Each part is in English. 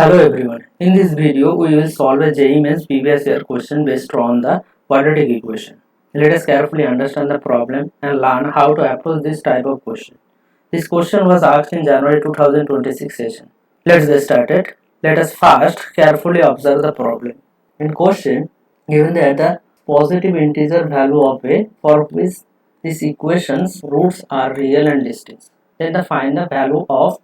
Hello everyone. In this video, we will solve a JEE Mains previous year question based on the quadratic equation. Let us carefully understand the problem and learn how to approach this type of question. This question was asked in January 2026 session. Let's get started. Let us first carefully observe the problem. In question, given that the positive integer value of a for which these equations roots are real and distinct, then find the value of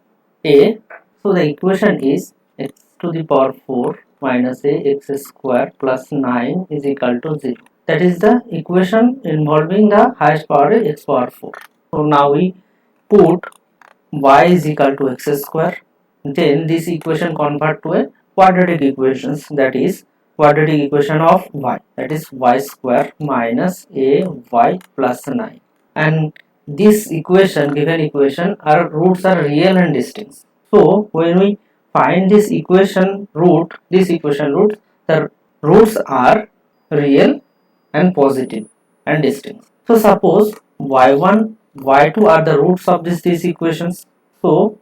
a. So the equation is x to the power 4 minus a x square plus 9 is equal to 0. That is the equation involving the highest power x power 4. So now we put y is equal to x square. Then this equation convert to a quadratic equations, that is quadratic equation of y, that is y square minus a y plus 9. And this equation, given equation, our roots are real and distinct. So when we find this equation root, the roots are real and positive and distinct. So suppose y1, y2 are the roots of these equations. So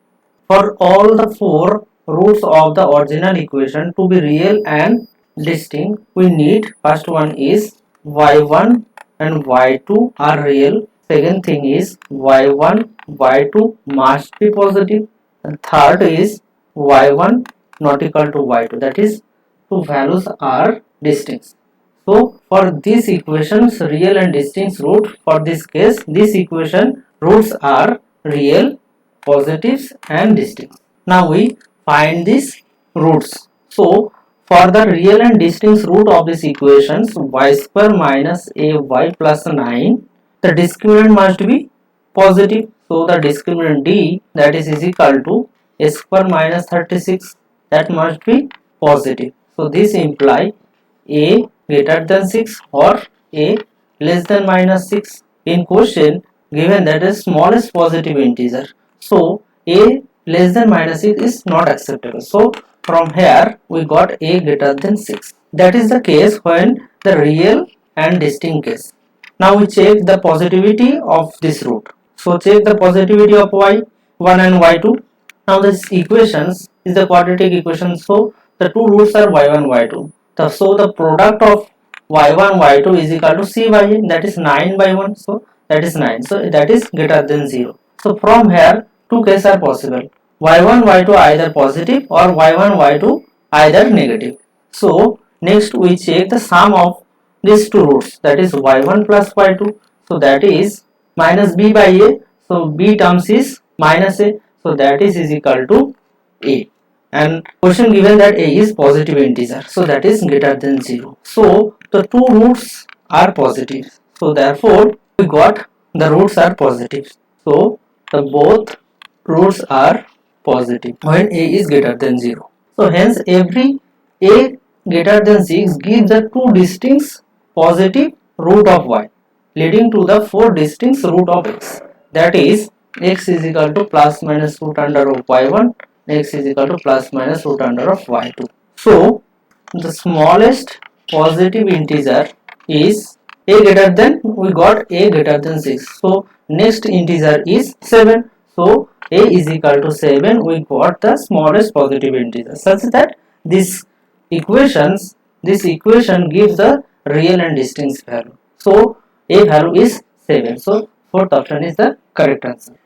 for all the four roots of the original equation to be real and distinct, we need first one is y1 and y2 are real. Second thing is y1, y2 must be positive. And third is y1 not equal to y2, that is two values are distinct. So for these equations real and distinct root, for this case this equation roots are real, positives and distinct. Now we find these roots. So for the real and distinct root of these equations y square minus a y plus 9, the discriminant must be positive. So the discriminant d, that is equal to a square minus 36, that must be positive. So this imply a greater than 6 or a less than minus 6. In question given that is smallest positive integer, so a less than minus 6 is not acceptable. So from here we got a greater than 6. That is the case when the real and distinct case. Now we check the positivity of this root. So check the positivity of y1 and y2. Now this equations is the quadratic equation, so the two roots are y1 y2. So the product of y1 y2 is equal to c by a, that is 9 by 1, so that is 9, so that is greater than 0. So from here two cases are possible, y1 y2 either positive or y1 y2 either negative. So next we check the sum of these two roots, that is y1 plus y2, so that is minus b by a, so b terms is minus a, so that is equal to a. And question given that a is positive integer, so that is greater than 0. So the two roots are positive, so therefore we got the roots are positive. So the both roots are positive when a is greater than 0. So hence every a greater than 6 gives the two distinct positive root of y, leading to the four distinct root of x, that is x is equal to plus minus root under of y1, x is equal to plus minus root under of y2. So the smallest positive integer is a greater than, we got a greater than 6. So next integer is 7. So a is equal to 7, we got the smallest positive integer, such that this equation gives the real and distinct value. So a value is 7. So fourth option is the correct answer.